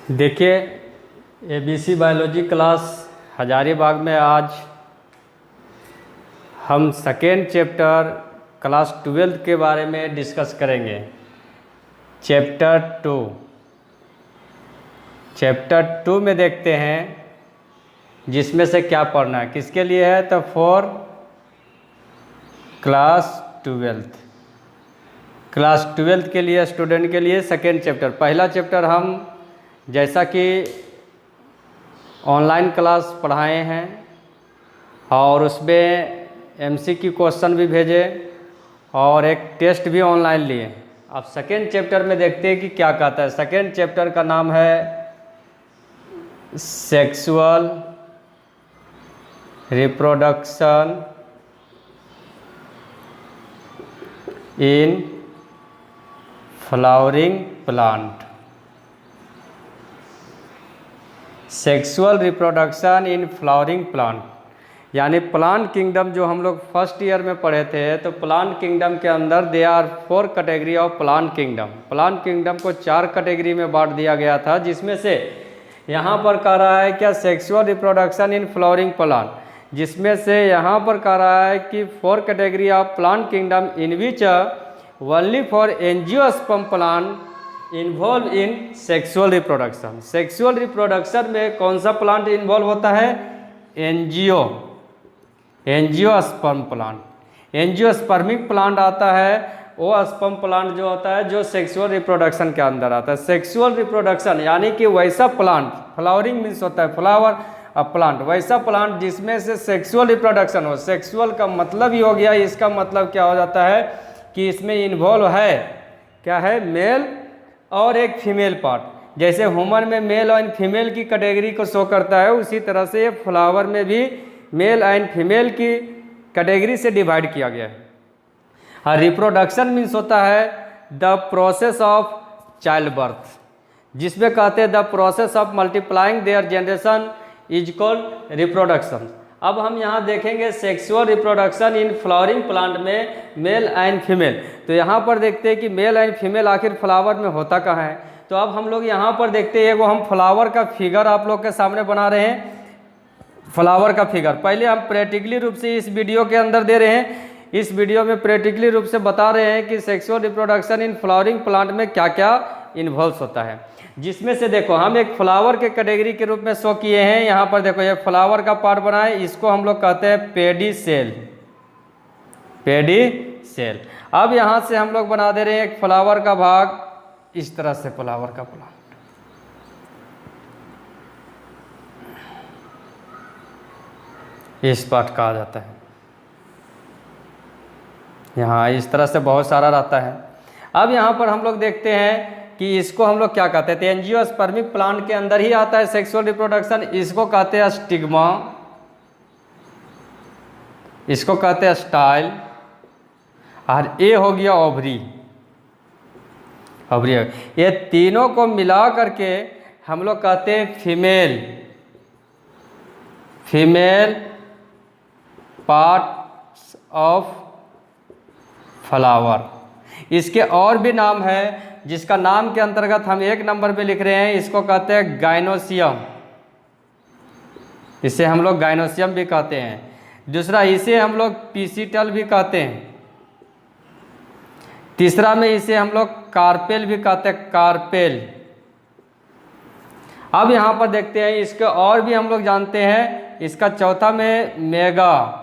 देखिए ABC biology class Hazaribagh में आज हम सेकेंड चैप्टर क्लास 12 के बारे में डिस्कस करेंगे। चैप्टर टू में देखते हैं जिसमें से क्या पढ़ना है, किसके लिए है, तो फॉर क्लास 12 के लिए, स्टूडेंट के लिए सेकेंड चैप्टर। पहला चैप्टर हम जैसा कि ऑनलाइन क्लास पढ़ाए हैं और उसमें एमसीक्यू क्वेश्चन भी भेजे और एक टेस्ट भी ऑनलाइन लिए। अब सेकेंड चैप्टर में देखते हैं कि क्या कहता है। सेकेंड चैप्टर का नाम है sexual reproduction in flowering plant. Sexual reproduction in flowering plant यानी प्लांट किंगडम जो हम लोग फर्स्ट ईयर में पढ़े थे। तो प्लांट किंगडम के अंदर they are 4 category of plant kingdom. Plant kingdom को 4 कैटेगरी में बांट दिया गया था, जिसमें से यहाँ पर कह रहा है क्या, sexual reproduction in flowering plant, जिसमें से यहाँ पर कह रहा है कि 4 category of plant kingdom in which only for angiosperm plant involve in sexual reproduction. Sexual reproduction में कौन सा प्लांट इन्वॉल्व होता है, एंजियोस्पर्म प्लांट। एंजियोस्पर्मिक प्लांट आता है वो स्पर्म प्लांट जो होता है जो सेक्सुअल रिप्रोडक्शन के अंदर आता है। सेक्सुअल रिप्रोडक्शन यानी कि वैसा प्लांट, फ्लावरिंग मीन्स होता है फ्लावर प्लांट, वैसा प्लांट जिसमें से सेक्सुअल रिप्रोडक्शन हो। सेक्सुअल का मतलब ही हो गया, इसका मतलब क्या हो जाता है कि इसमें इन्वॉल्व है, क्या है, मेल और एक फीमेल पार्ट। जैसे ह्यूमन में मेल एंड फीमेल की कैटेगरी को शो करता है, उसी तरह से फ्लावर में भी मेल एंड फीमेल की कैटेगरी से डिवाइड किया गया है। और रिप्रोडक्शन मीन्स होता है the process of child birth, जिसमें कहते हैं the process of multiplying their generation is called reproduction. अब हम यहाँ देखेंगे sexual reproduction in flowering plant में मेल एंड फीमेल। तो यहाँ पर देखते हैं कि मेल एंड फीमेल आखिर फ्लावर में होता कहाँ है। तो अब हम लोग यहाँ पर देखते हैं, वो हम फ्लावर का फिगर आप लोग के सामने बना रहे हैं। फ्लावर का फिगर पहले हम प्रैक्टिकली रूप से इस वीडियो के अंदर दे रहे हैं। इस वीडियो में प्रैक्टिकली रूप से बता रहे हैं कि sexual reproduction in flowering plant में क्या क्या इन्वॉल्व होता है। जिसमें से देखो हम एक फ्लावर के कैटेगरी के रूप में शो किए हैं। यहाँ पर देखो ये फ्लावर का पार्ट बना है, इसको हम लोग कहते हैं पेडी सेल। अब यहाँ से हम लोग बना दे रहे हैं एक फ्लावर का भाग, इस तरह से फ्लावर का प्लांट। इस पार्ट कहा जाता है। यहाँ इस तरह से बहुत सारा रहता है। अब यहाँ पर हम लोग देखते हैं कि इसको हम लोग क्या कहते हैं, एंजियोस्पर्मिक प्लांट के अंदर ही आता है सेक्सुअल रिप्रोडक्शन। इसको कहते हैं स्टिग्मा, इसको कहते हैं स्टाइल, और ये हो गया ओवरी। ये तीनों को मिला करके हम लोग कहते हैं फीमेल पार्ट्स ऑफ फ्लावर। इसके और भी नाम है, जिसका नाम के अंतर्गत हम 1 नंबर पे लिख रहे हैं। इसको कहते हैं गाइनोसियम, इसे हम लोग गाइनोसियम भी कहते हैं। दूसरा इसे हम लोग पीसीटल भी कहते हैं। तीसरा में इसे हम लोग कार्पेल भी कहते हैं, कार्पेल। अब यहाँ पर देखते हैं इसके और भी हम लोग जानते हैं। इसका चौथा में मेगा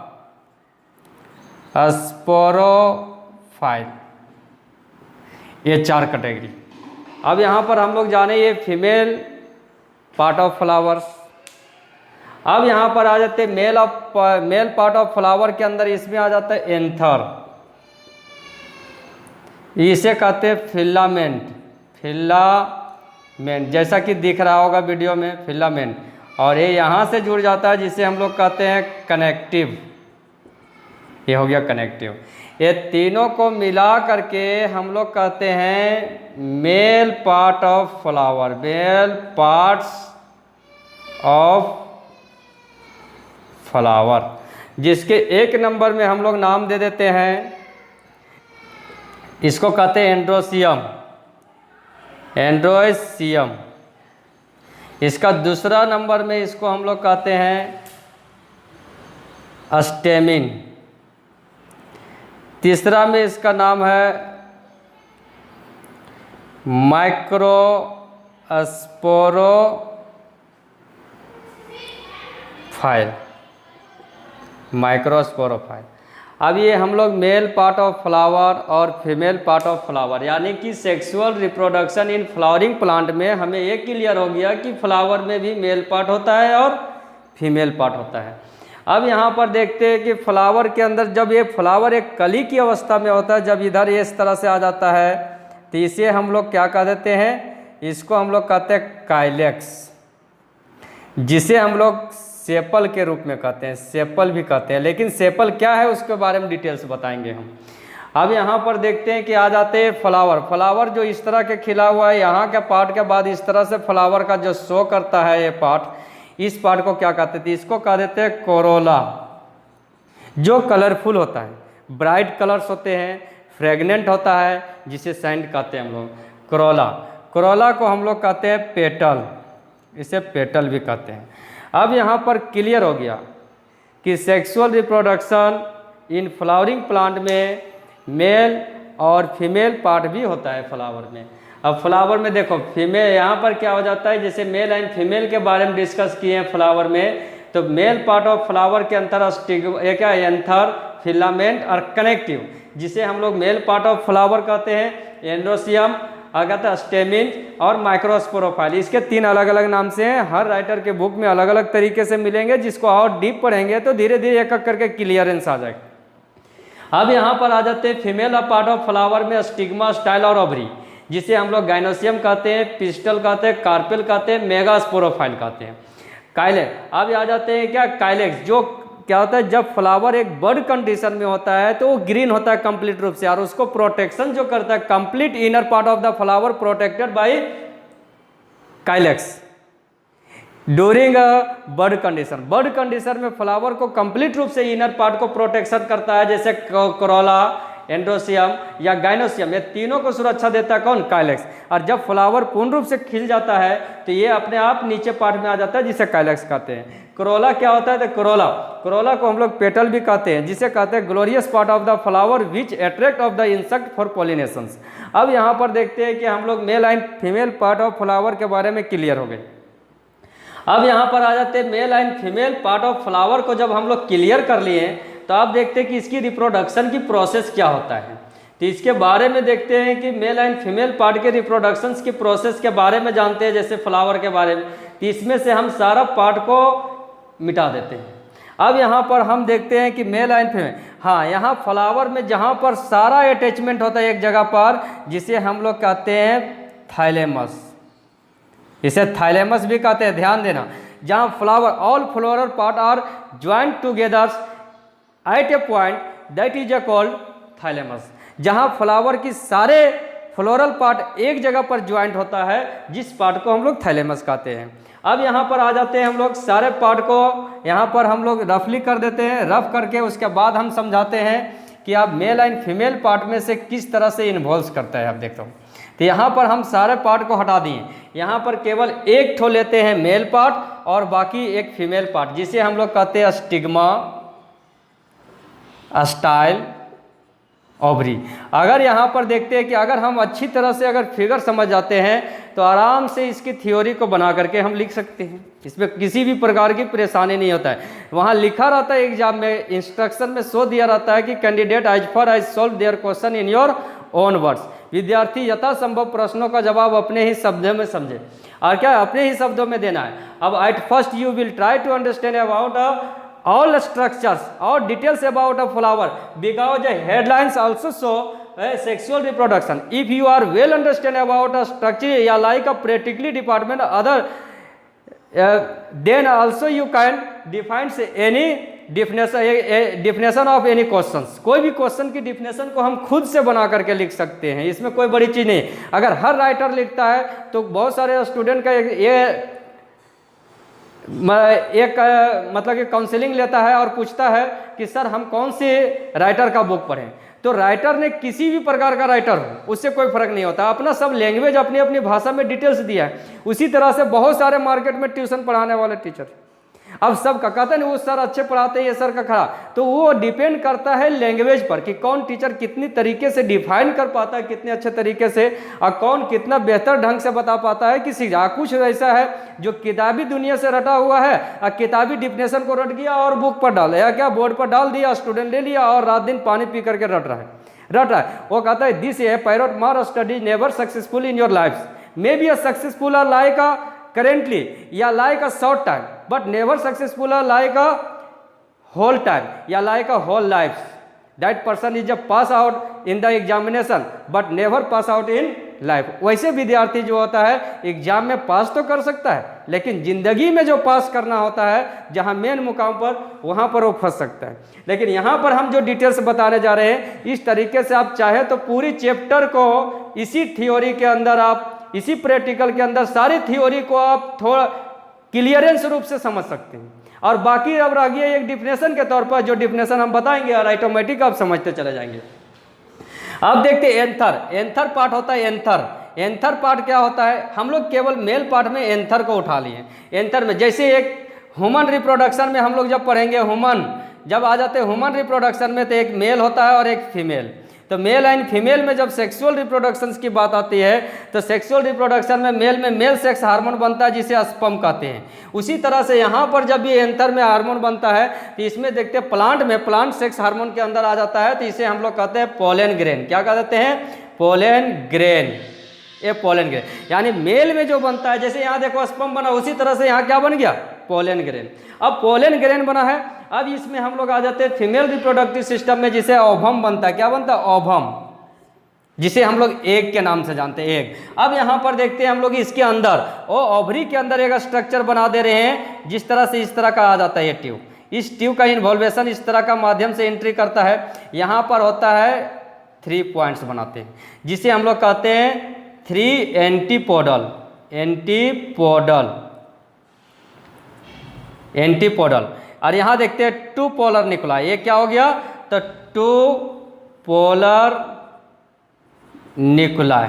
स्पोरोफाइट, ये 4 कैटेगरी। अब यहाँ पर हम लोग जाने ये फीमेल पार्ट ऑफ फ्लावर्स। अब यहाँ पर आ जाते हैं मेल पार्ट ऑफ फ्लावर के अंदर इसमें आ जाता है एंथर, इसे कहते हैं फिलामेंट, जैसा कि दिख रहा होगा वीडियो में फिलामेंट। और ये यहाँ से जुड़ जाता है जिसे हम लोग कहते हैं कनेक्टिव, ये हो गया कनेक्टिव। ये तीनों को मिला करके हम लोग कहते हैं male part of flower, male parts of flower, जिसके 1 नंबर में हम लोग नाम दे देते हैं, इसको कहते हैं एंड्रोसियम। इसका दूसरा नंबर में इसको हम लोग कहते हैं स्टेमिन। तीसरा में इसका नाम है माइक्रोस्पोरोफाइल। माइक्रोस्पोरोफाइल। अब ये हम लोग मेल पार्ट ऑफ फ्लावर और फीमेल पार्ट ऑफ फ्लावर, यानी कि sexual reproduction in flowering plant में हमें ये क्लियर हो गया कि फ्लावर में भी मेल पार्ट होता है और फीमेल पार्ट होता है। अब यहाँ पर देखते हैं कि फ्लावर के अंदर जब ये फ्लावर एक कली की अवस्था में होता है, जब इधर ये इस तरह से आ जाता है तो इसे हम लोग क्या कह देते हैं, इसको हम लोग कहते हैं काइलेक्स, जिसे हम लोग सेपल के रूप में कहते हैं, सेपल भी कहते हैं। लेकिन सेपल क्या है उसके बारे में डिटेल्स बताएंगे हम। अब यहाँ पर देखते हैं कि आ जाते हैं फ्लावर। फ्लावर जो इस तरह के खिला हुआ है, यहाँ के पार्ट के बाद इस तरह से फ्लावर का जो शो करता है ये पार्ट, इस पार्ट को क्या कहते थे, इसको कह देते हैं कोरोला, जो कलरफुल होता है, ब्राइट कलर्स होते हैं, फ्रेगनेंट होता है, जिसे सेंट कहते हैं हम लोग, कोरोला। कोरोला को हम लोग कहते हैं पेटल, इसे पेटल भी कहते हैं। अब यहाँ पर क्लियर हो गया कि sexual reproduction in flowering plant में मेल और फीमेल पार्ट भी होता है फ्लावर में। अब फ्लावर में देखो फीमेल, यहाँ पर क्या हो जाता है, जैसे मेल एंड फीमेल के बारे में डिस्कस किए हैं फ्लावर में, तो मेल पार्ट ऑफ फ्लावर के अंतर क्या एंथर, फिलामेंट और कनेक्टिव, जिसे हम लोग मेल पार्ट ऑफ फ्लावर कहते हैं, एंड्रोसियम, अगता स्टेमिन और माइक्रोस्पोरोफाइल। इसके 3 अलग अलग नाम से हैं। हर राइटर के बुक में अलग अलग तरीके से मिलेंगे, जिसको और डीप पढ़ेंगे तो धीरे धीरे एक एक करके क्लियरेंस आ जाएगा। अब यहाँ पर आ जाते हैं फीमेल पार्ट ऑफ फ्लावर में स्टिग्मा, स्टाइल और ओवरी, जिसे हम लोग गाइनोसियम कहते हैं, पिस्टल कहते हैं, कार्पेल कहते हैं, मेगास्पोरोफाइल कहते हैं, काइलेक्स। अब आ जाते हैं क्या काइलेक्स, जो क्या होता है जब फ्लावर एक बर्ड कंडीशन में होता है तो वो ग्रीन होता है कंप्लीट रूप से, और उसको प्रोटेक्शन जो करता है, complete inner part of the flower protected by calyx during bud condition. Bud condition में फ्लावर को कंप्लीट रूप से इनर पार्ट को प्रोटेक्शन करता है, जैसे कोरोला, एंड्रोसियम या गाइनोसियम, ये तीनों को सुरक्षा देता है कौन, काइलेक्स। और जब फ्लावर पूर्ण रूप से खिल जाता है तो ये अपने आप नीचे पार्ट में आ जाता है, जिसे काइलेक्स कहते हैं। कोरोला क्या होता है, तो कोरोला को हम लोग पेटल भी कहते हैं, जिसे कहते हैं glorious part of the flower which attract of the insect for pollinations. अब यहाँ पर देखते हैं कि हम लोग mail and female part of flower के बारे में क्लियर हो गए। अब यहाँ पर आ जाते हैं mail and female part of flower को जब हम लोग क्लियर कर लिए तो आप देखते हैं कि इसकी रिप्रोडक्शन की प्रोसेस क्या होता है। तो इसके बारे में देखते हैं कि मेल एंड फीमेल पार्ट के रिप्रोडक्शन की प्रोसेस के बारे में जानते हैं, जैसे फ्लावर के बारे में। तो इसमें से हम सारा पार्ट को मिटा देते हैं। अब यहाँ पर हम देखते हैं कि मेल एंड फीमेल, हाँ, यहाँ फ्लावर में जहाँ पर सारा अटैचमेंट होता है एक जगह पर, जिसे हम लोग कहते हैं थाइलेमस, इसे थाइलेमस भी कहते हैं, ध्यान देना। जहाँ flower all floral part are joint together at a point that is called thalamus. जहाँ फ्लावर की सारे फ्लोरल पार्ट एक जगह पर ज्वाइंट होता है, जिस पार्ट को हम लोग थाइलेमस कहते हैं। अब यहाँ पर आ जाते हैं हम लोग सारे पार्ट को यहाँ पर हम लोग रफली कर देते हैं, रफ करके उसके बाद हम समझाते हैं कि आप मेल एंड फीमेल पार्ट में से किस तरह से इन्वॉल्व करता है। आप देखते हो तो यहाँ पर हम सारे पार्ट को हटा दिए, यहाँ पर केवल एक ठो लेते हैं मेल पार्ट और बाकी एक फीमेल पार्ट, जिसे हम लोग कहते हैं स्टिग्मा, स्टाइल, ओवरी। अगर यहाँ पर देखते हैं कि अगर हम अच्छी तरह से अगर फिगर समझ जाते हैं तो आराम से इसकी थ्योरी को बना करके हम लिख सकते हैं, इसमें किसी भी प्रकार की परेशानी नहीं होता है। वहाँ लिखा रहता है एग्जाम में, इंस्ट्रक्शन में शो दिया रहता है कि candidate as far as solve their question in your own words. विद्यार्थी यथासंभव प्रश्नों का जवाब अपने ही शब्दों में समझे, और क्या अपने ही शब्दों में देना है। अब at first you will try to understand about all structures or details about a flower, because the headlines also show sexual reproduction. If you are well understand about a structure या like a practically department other, then also you can define any definition of any questions. कोई भी question की definition को हम खुद से बना करके लिख सकते हैं, इसमें कोई बड़ी चीज़ नहीं। अगर हर राइटर लिखता है तो बहुत सारे स्टूडेंट का ये एक मतलब कि काउंसलिंग लेता है और पूछता है कि सर हम कौन से राइटर का बुक पढ़ें, तो राइटर ने किसी भी प्रकार का राइटर हो उससे कोई फर्क नहीं होता, अपना सब लैंग्वेज अपनी अपनी भाषा में डिटेल्स दिया है। उसी तरह से बहुत सारे मार्केट में ट्यूशन पढ़ाने वाले टीचर, अब सब का कहते हैं वो सर अच्छे पढ़ाते हैं, ये सर का खड़ा, तो वो डिपेंड करता है लैंग्वेज पर कि कौन टीचर कितनी तरीके से डिफाइन कर पाता है, कितने अच्छे तरीके से, और कौन कितना बेहतर ढंग से बता पाता है कि सीखा। कुछ ऐसा है जो किताबी दुनिया से रटा हुआ है और किताबी डिफिनेशन को रट गया और बुक पर डाल या क्या बोर्ड पर डाल दिया, स्टूडेंट ले लिया और रात दिन पानी पी करके रट रहा है। वो कहता है दिस ए पैरट मार study never successful in your life, may be a successful और लाइक अ currently या like a short time but never successful or like a whole time या like a whole life. That person is just pass out in the examination but never pass out in life. वैसे विद्यार्थी जो होता है exam में पास तो कर सकता है लेकिन जिंदगी में जो पास करना होता है जहां मेन मुकाम पर वहां पर वो फंस सकता है। लेकिन यहाँ पर हम जो डिटेल्स बताने जा रहे हैं इस तरीके से आप चाहे तो पूरी चैप्टर को इसी थ्योरी के अंदर, आप इसी प्रैक्टिकल के अंदर सारी थ्योरी को आप थोड़ा क्लियरेंस रूप से समझ सकते हैं। और बाकी अब रह गया एक डिफिनेशन के तौर पर, जो डिफिनेशन हम बताएंगे और ऑटोमेटिक आप समझते चले जाएंगे। अब देखते हैं एंथर पार्ट होता है। एंथर पार्ट क्या होता है, हम लोग केवल मेल पार्ट में एंथर को उठा लिए। एंथर में जैसे एक ह्यूमन रिप्रोडक्शन में हम लोग जब पढ़ेंगे, ह्यूमन जब आ जाते हैं ह्यूमन रिप्रोडक्शन में तो एक मेल होता है और एक फीमेल। तो मेल एंड फीमेल में जब सेक्सुअल रिप्रोडक्शन की बात आती है तो सेक्सुअल रिप्रोडक्शन में मेल सेक्स हार्मोन बनता है जिसे स्पर्म कहते हैं। उसी तरह से यहाँ पर जब ये एंथर में हार्मोन बनता है तो इसमें देखते हैं प्लांट सेक्स हार्मोन के अंदर आ जाता है तो इसे हम लोग कहते हैं पोलन ग्रेन। क्या कहते हैं? Pollen grain. ये पोलन ग्रेन यानी मेल में जो बनता है, जैसे यहाँ देखो स्पर्म बना उसी तरह से यहाँ क्या बन गया? Pollen grain. अब पोलन ग्रेन बना है, अब इसमें हम लोग आ जाते हैं फीमेल रिप्रोडक्टिव सिस्टम में जिसे ओवम बनता है। क्या बनता है? ओवम, जिसे हम लोग एग के नाम से जानते हैं, एग। अब यहाँ पर देखते हैं हम लोग इसके अंदर ओवरी के अंदर एक स्ट्रक्चर बना दे रहे हैं जिस तरह से इस तरह का आ जाता है ये ट्यूब। इस ट्यूब का इन्वॉल्वेशन इस तरह का माध्यम से एंट्री करता है। यहाँ पर होता है 3 पॉइंट्स बनाते हैं जिसे हम लोग कहते हैं 3 एंटीपोडल। और यहाँ देखते हैं 2 पोलर निकला। ये क्या हो गया? तो 2 पोलर निकला।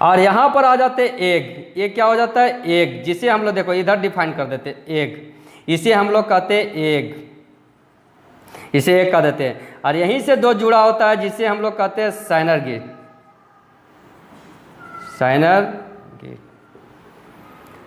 और यहाँ पर आ जाते एग। ये क्या हो जाता है? एग, जिसे हम लोग देखो इधर डिफाइन कर देते एग, इसे हम लोग कहते हैं एग, इसे एग कह देते हैं। और यहीं से 2 जुड़ा होता है जिसे हम लोग कहते हैं साइनरगेट।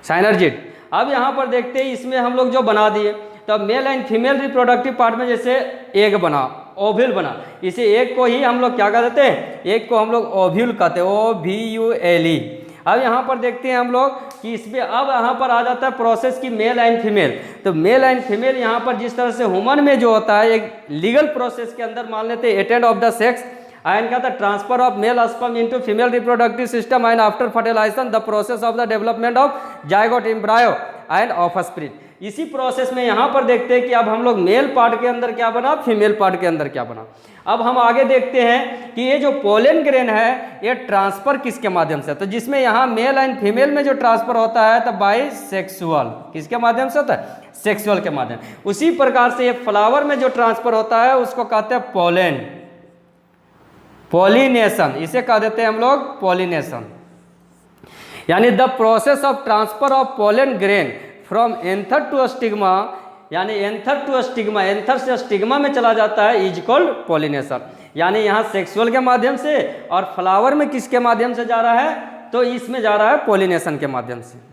साइनरजेट। अब यहाँ पर देखते हैं इसमें हम लोग जो बना दिए, तो mail and female reproductive part में जैसे एग बना, ओव्यूल बना, इसे एग को ही हम लोग क्या कह देते हैं? एग को हम लोग ओव्यूल कहते हैं, OVULE। अब यहाँ पर देखते हैं हम लोग कि इसमें अब यहाँ पर आ जाता है प्रोसेस की मेल एंड फीमेल। तो मेल एंड फीमेल यहाँ पर जिस तरह से ह्यूमन में जो होता है एक लीगल प्रोसेस के अंदर मान लेते हैं attend of the sex and the transfer of male sperm into female reproductive system and after fertilization the process of the development of zygote embryo and offspring। इसी प्रोसेस में यहाँ पर देखते हैं कि अब हम लोग मेल पार्ट के अंदर क्या बना, फीमेल पार्ट के अंदर क्या बना। अब हम आगे देखते हैं कि ये जो पोलन ग्रेन है ये ट्रांसफर किसके माध्यम से, तो जिसमें यहाँ मेल एंड फीमेल में जो ट्रांसफर होता है तो बाई सेक्सुअल, किसके माध्यम से होता है? सेक्सुअल के माध्यम। उसी प्रकार से ये फ्लावर में जो ट्रांसफर होता है उसको कहते हैं पोलन, पॉलिनेशन, इसे कह देते हैं हम लोग पॉलिनेशन। यानी the process of transfer of pollen grain from anther to stigma, यानी एंथर टू स्टिग्मा, एंथर से स्टिग्मा में चला जाता है, इज कॉल्ड पॉलिनेशन। यानी यहाँ सेक्सुअल के माध्यम से और फ्लावर में किसके माध्यम से जा रहा है? तो इसमें जा रहा है पॉलिनेशन के माध्यम से।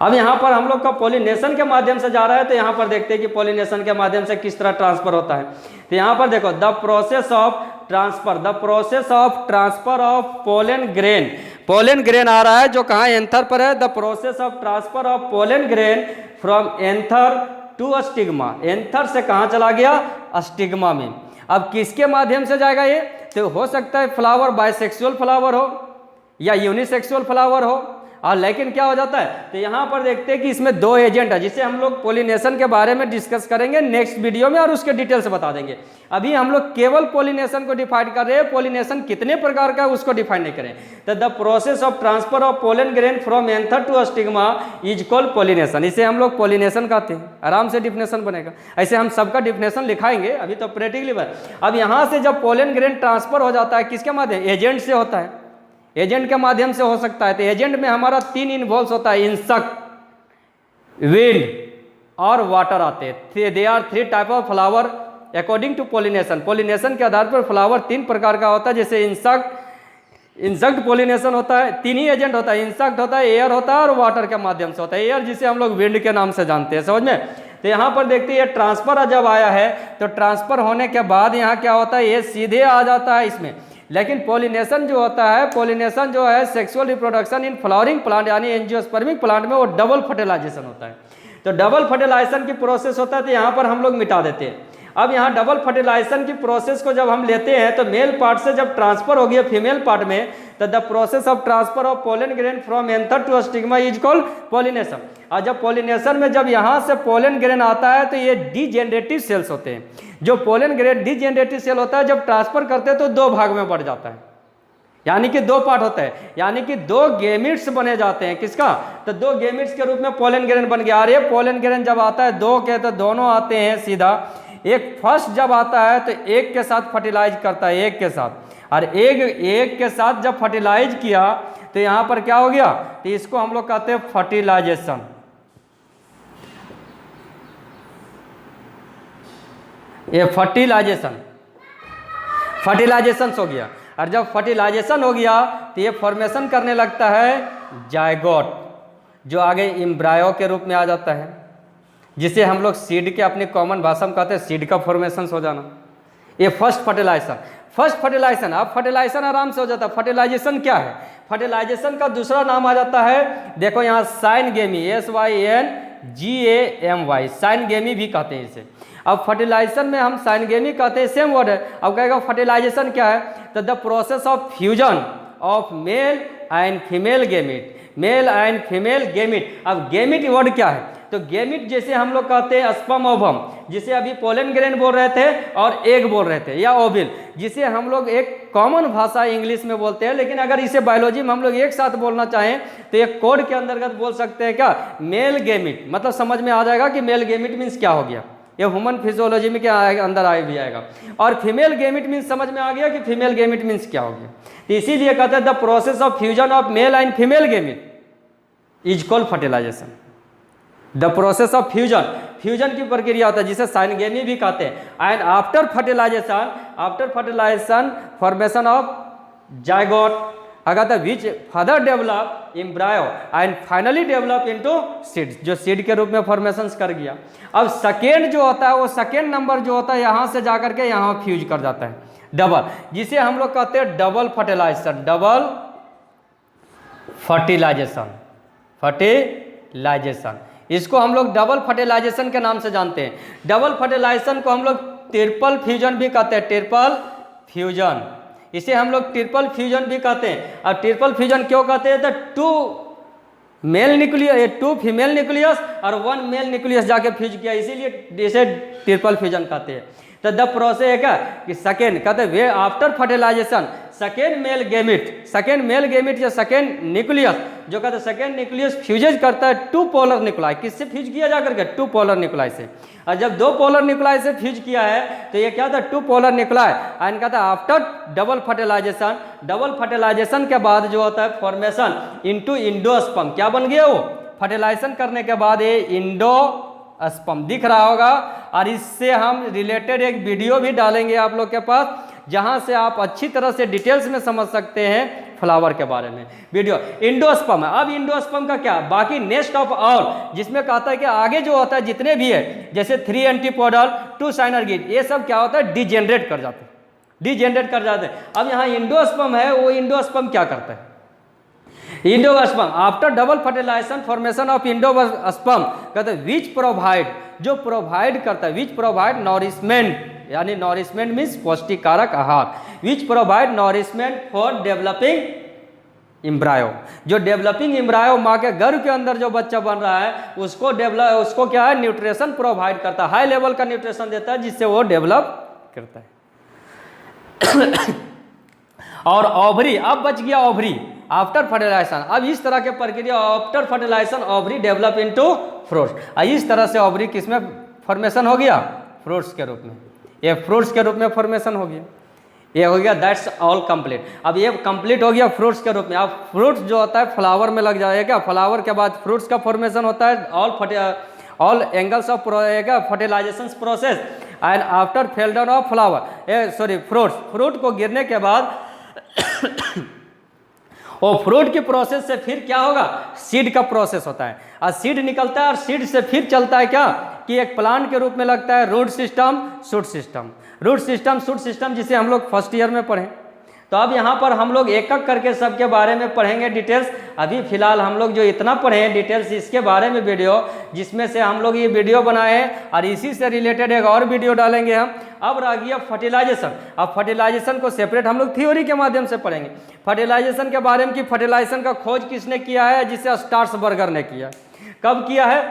अब यहाँ पर हम लोग का पॉलिनेशन के माध्यम से जा रहा है तो यहाँ पर देखते हैं कि पॉलिनेशन के माध्यम से किस तरह ट्रांसफर होता है। तो यहाँ पर देखो the process of transfer of pollen grain आ रहा है जो कहाँ? एंथर पर है। The process of transfer of pollen grain from anther to stigma, anther से कहाँ चला गया? स्टिग्मा में। अब किसके माध्यम से जाएगा ये? तो हो सकता है फ्लावर बाइसेक्सुअल फ्लावर हो या यूनिसेक्सुअल फ्लावर हो, और लेकिन क्या हो जाता है, तो यहाँ पर देखते हैं कि इसमें दो एजेंट है, जिसे हम लोग पोलिनेशन के बारे में डिस्कस करेंगे नेक्स्ट वीडियो में और उसके डिटेल से बता देंगे। अभी हम लोग केवल पोलिनेशन को डिफाइन कर रहे हैं, पोलिनेशन कितने प्रकार का है उसको डिफाइन नहीं करें। तो the process of transfer of pollen grain from anther to stigma is called pollination. इसे हम लोग पोलिनेशन कहते हैं, आराम से डिफिनेशन बनेगा। ऐसे हम सबका डिफिनेशन लिखाएंगे, अभी तो प्रैक्टिकली बन। अब यहाँ से जब पोलन ग्रेन ट्रांसफर हो जाता है किसके माध्यम, एजेंट से होता है, एजेंट के माध्यम से हो सकता है। तो एजेंट में हमारा 3 इन्वॉल्व होता है, इंसेक्ट, विंड और वाटर आते हैं। They are 3 type of flower according to pollination. Pollination के आधार पर फ्लावर 3 प्रकार का होता है, जैसे इंसेक्ट पोलिनेशन होता है, 3 ही एजेंट होता है, इंसेक्ट होता है, एयर होता है और वाटर के माध्यम से होता है। एयर जिसे हम लोग विंड के नाम से जानते हैं, समझ में। तो यहाँ पर देखते हैं ट्रांसफर जब आया है तो ट्रांसफर होने के बाद यहाँ क्या होता है, ये सीधे आ जाता है इसमें। लेकिन पोलिनेशन जो होता है, पोलिनेशन जो है sexual reproduction in flowering plant यानी एंजियोस्पर्मिक प्लांट में वो डबल फर्टिलाइजेशन होता है। तो डबल फर्टिलाइजेशन की प्रोसेस होता है, तो यहाँ पर हम लोग मिटा देते हैं। अब यहाँ डबल फर्टिलाइजेशन की प्रोसेस को जब हम लेते हैं तो मेल पार्ट से जब ट्रांसफर हो गया फीमेल पार्ट में, तो the process of transfer of pollen grain from anther to stigma is called pollination. और जब पोलिनेशन में जब यहाँ से पोलन ग्रेन आता है तो ये डीजेनरेटिव सेल्स होते हैं। जो पोलन ग्रेन डीजेनरेटिव सेल होता है जब ट्रांसफर करते हैं तो 2 भाग में बढ़ जाता है, यानी कि 2 पार्ट होता है, यानी कि 2 गेमिट्स बने जाते हैं। किसका, तो 2 गेमिट्स के रूप में पोलन ग्रेन बन गया। और ये पोलन ग्रेन जब आता है 2 के, तो दोनों आते हैं सीधा। एक फर्स्ट जब आता है तो एक के साथ फर्टिलाइज करता है, एक के साथ, और एक के साथ जब फर्टिलाइज किया तो यहाँ पर क्या हो गया, तो इसको हम लोग कहते हैं फर्टिलाइजेशन। ये फर्टिलाइजेशन हो गया। और जब फर्टिलाइजेशन हो गया तो ये फॉर्मेशन करने लगता है जायगोट, जो आगे एम्ब्रायो के रूप में आ जाता है, जिसे हम लोग सीड के अपनी कॉमन भाषा में कहते हैं सीड का फॉर्मेशन हो जाना। ये फर्स्ट फर्टिलाइजेशन। अब फर्टिलाइजेशन आराम से हो जाता है। फर्टिलाइजेशन क्या है, फर्टिलाइजेशन का दूसरा नाम आ जाता है, देखो यहाँ साइनगेमी, SYNGAMY, साइनगेमी भी कहते हैं इसे। अब फर्टिलाइजेशन में हम साइनगेमी कहते हैं, सेम वर्ड है। अब कहेगा फर्टिलाइजेशन क्या है, तो the process of fusion of male and female gamete. अब गेमिट वर्ड क्या है, तो गेमिट जैसे हम लोग कहते हैं स्पर्म ओवम, जिसे अभी पोलन ग्रेन बोल रहे थे और एग बोल रहे थे, या ओविल, जिसे हम लोग एक कॉमन भाषा इंग्लिश में बोलते हैं। लेकिन अगर इसे बायोलॉजी में हम लोग एक साथ बोलना चाहें तो एक कोड के अंतर्गत बोल सकते हैं क्या, मेल गेमिट। मतलब समझ में आ जाएगा कि मेल गेमिट मीन्स क्या हो गया, ये ह्यूमन फिजियोलॉजी में क्या अंदर आ भी आएगा। और फीमेल गेमिट मीन्स समझ में आ गया कि फीमेल गेमिट मीन्स क्या हो गया। तो इसीलिए कहते हैं the process of fusion of male and female gamete is called fertilization. The process of fusion की प्रक्रिया होता है जिसे साइनगेमी भी कहते हैं। And after fertilization formation of zygote, अगर which further develop embryo and finally develop into seed, जो सीड के रूप में फॉर्मेशन कर गया। अब सेकेंड जो होता है, वो सेकेंड नंबर जो होता है यहाँ से जाकर के यहाँ फ्यूज कर जाता है, डबल, जिसे हम लोग कहते हैं डबल फर्टिलाइजेशन। इसको हम लोग डबल फर्टिलाइजेशन के नाम से जानते हैं। डबल फर्टिलाइजेशन को हम लोग ट्रिपल फ्यूजन भी कहते हैं, ट्रिपल फ्यूजन, इसे हम लोग ट्रिपल फ्यूजन भी कहते हैं। और ट्रिपल फ्यूजन क्यों कहते हैं, तो 2 फीमेल न्यूक्लियस और 1 मेल न्यूक्लियस जाके फ्यूज किया, इसीलिए इसे ट्रिपल फ्यूजन कहते हैं। तो द प्रोसेस है क्या कि सेकेंड कहते हैं वे after fertilization second male gamete या सेकेंड न्यूक्लियस, जो कहते हैं सेकेंड न्यूक्लियस फ्यूजेज करता है 2 पोलर न्यूक्लाई। किससे फ्यूज किया जाकर के, 2 पोलर न्यूक्लाई से। और जब 2 पोलर न्यूक्लाई से फ्यूज किया है तो ये क्या था, 2 पोलर न्यूक्लाई। एंड कहता है आफ्टर डबल फर्टिलाइजेशन के बाद जो होता है फॉर्मेशन इनटू इंडोस्पर्म, क्या बन गया वो, फर्टिलाइजेशन करने के बाद ये इंडोस्पर्म दिख रहा होगा। और इससे हम रिलेटेड एक वीडियो भी डालेंगे आप लोग के पास, जहां से आप अच्छी तरह से डिटेल्स में समझ सकते हैं फ्लावर के बारे में। वीडियो इंडोस्पर्म है। अब इंडोस्पर्म का क्या, बाकी नेस्ट ऑफ ऑल, जिसमें कहता है कि आगे जो होता है जितने भी है, जैसे 3 एंटीपोडल 2 साइनर्गिड, ये सब क्या होता है, डिजेनरेट कर जाते हैं। अब यहाँ इंडोस्पर्म है, वो इंडोस्पर्म क्या करता है, endosperm after double fertilization formation of endosperm कहते हैं विच प्रोवाइड, जो प्रोवाइड करता है, विच प्रोवाइड नॉरिशमेंट, यानी नॉरिशमेंट मीन्स पौष्टिक कारक आहार, which provide nourishment for developing embryo, जो डेवलपिंग एम्ब्रायो माँ के गर्भ के अंदर जो बच्चा बन रहा है उसको क्या है, न्यूट्रिशन प्रोवाइड करता है, हाई लेवल का न्यूट्रिशन देता है जिससे वो डेवलप करता है। और ओवरी, अब बच गया ओवरी आफ्टर फर्टिलाइजेशन। अब इस तरह के प्रक्रिया after fertilization ovary develop into fruits. इस तरह से ओवरी किसमें फॉर्मेशन हो गया, फ्रूट्स के रूप में, ये फ्रूट्स के रूप में फॉर्मेशन हो गया। ये हो गया, दैट्स ऑल कंप्लीट। अब ये कंप्लीट हो गया फ्रूट्स के रूप में। अब फ्रूट्स जो होता है फ्लावर में लग जाएगा, फ्लावर के बाद फ्रूट्स का फॉर्मेशन होता है, all angles of fertilization process and after fell down of flower fruit को गिरने के बाद और फ्रूट की प्रोसेस से फिर क्या होगा, सीड का प्रोसेस होता है, और सीड निकलता है और सीड से फिर चलता है क्या कि एक प्लांट के रूप में लगता है root system, shoot system, root system, shoot system, जिसे हम लोग फर्स्ट ईयर में पढ़ें। तो अब यहाँ पर हम लोग एक एक करके सबके बारे में पढ़ेंगे डिटेल्स। अभी फिलहाल हम लोग जो इतना पढ़े हैं डिटेल्स इसके बारे में वीडियो, जिसमें से हम लोग ये वीडियो बनाए हैं और इसी से रिलेटेड एक और वीडियो डालेंगे हम। अब रह गया फर्टिलाइजेशन। अब फर्टिलाइजेशन को सेपरेट हम लोग थ्योरी के माध्यम से पढ़ेंगे। फर्टिलाइजेशन के बारे में कि फर्टिलाइजेशन का खोज किसने किया है, जिसे स्टार्सबर्गर ने किया। कब किया है,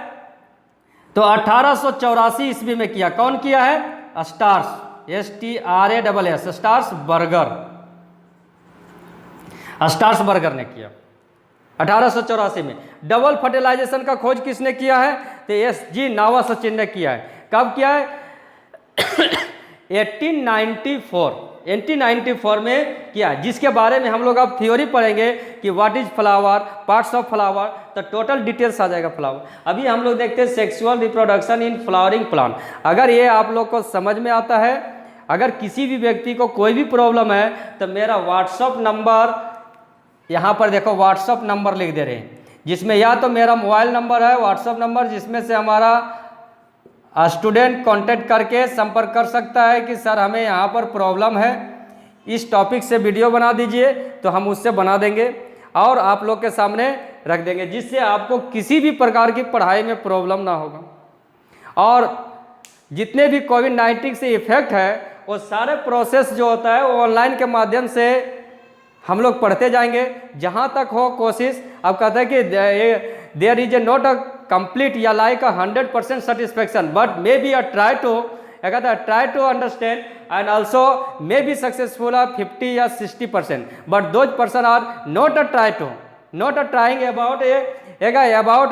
तो 1884 ईस्वी में किया। कौन किया है, STARS, स्टार्सबर्गर ने किया 1884 में। डबल फर्टिलाइजेशन का खोज किसने किया है, तो SG नावासचिन ने किया है। कब किया है 1894 में किया, जिसके बारे में हम लोग अब थ्योरी पढ़ेंगे कि what is flower, parts of flower, तो टोटल डिटेल्स आ जाएगा फ्लावर। अभी हम लोग देखते हैं sexual reproduction in flowering plant. अगर ये आप लोग को समझ में आता है, अगर किसी भी व्यक्ति को कोई भी प्रॉब्लम है तो मेरा व्हाट्सअप नंबर यहाँ पर देखो, व्हाट्सअप नंबर लिख दे रहे हैं, जिसमें या तो मेरा मोबाइल नंबर है व्हाट्सअप नंबर, जिसमें से हमारा स्टूडेंट कांटेक्ट करके संपर्क कर सकता है कि सर हमें यहाँ पर प्रॉब्लम है, इस टॉपिक से वीडियो बना दीजिए, तो हम उससे बना देंगे और आप लोग के सामने रख देंगे, जिससे आपको किसी भी प्रकार की पढ़ाई में प्रॉब्लम ना होगा। और जितने भी कोविड-19 से इफेक्ट है वो सारे प्रोसेस जो होता है वो ऑनलाइन के माध्यम से हम लोग पढ़ते जाएंगे। जहाँ तक हो कोशिश, अब कहते हैं कि there is a not a complete या like a 100% satisfaction, but may be a try to understand and also may be successful 50 या 60%, but those person are not a trying about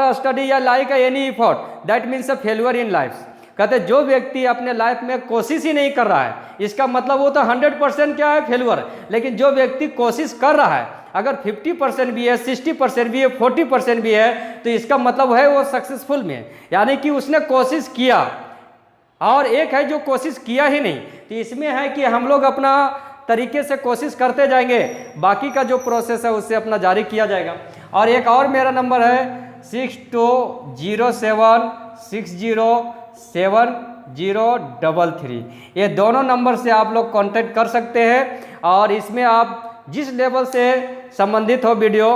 a study या like any effort, that means a failure in life. कहते जो व्यक्ति अपने life में कोशिश ही नहीं कर रहा है, इसका मतलब वो तो 100% क्या है, फेल्यूर। लेकिन जो व्यक्ति कोशिश कर रहा है, अगर 50% भी है, 60% भी है, 40% भी है, तो इसका मतलब है वो सक्सेसफुल में, यानी कि उसने कोशिश किया। और एक है जो कोशिश किया ही नहीं, तो इसमें है कि हम लोग अपना तरीके से कोशिश करते जाएंगे, बाकी का जो प्रोसेस है उससे अपना जारी किया जाएगा। और एक और मेरा नंबर है 6207607033, ये दोनों नंबर से आप लोग कांटेक्ट कर सकते हैं। और इसमें आप जिस लेवल से संबंधित हो वीडियो,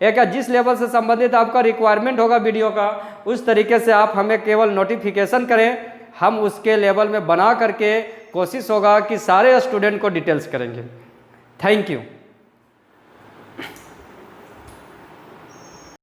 एक जिस लेवल से संबंधित आपका रिक्वायरमेंट होगा वीडियो का, उस तरीके से आप हमें केवल नोटिफिकेशन करें, हम उसके लेवल में बना करके कोशिश होगा कि सारे स्टूडेंट को डिटेल्स करेंगे। Thank you.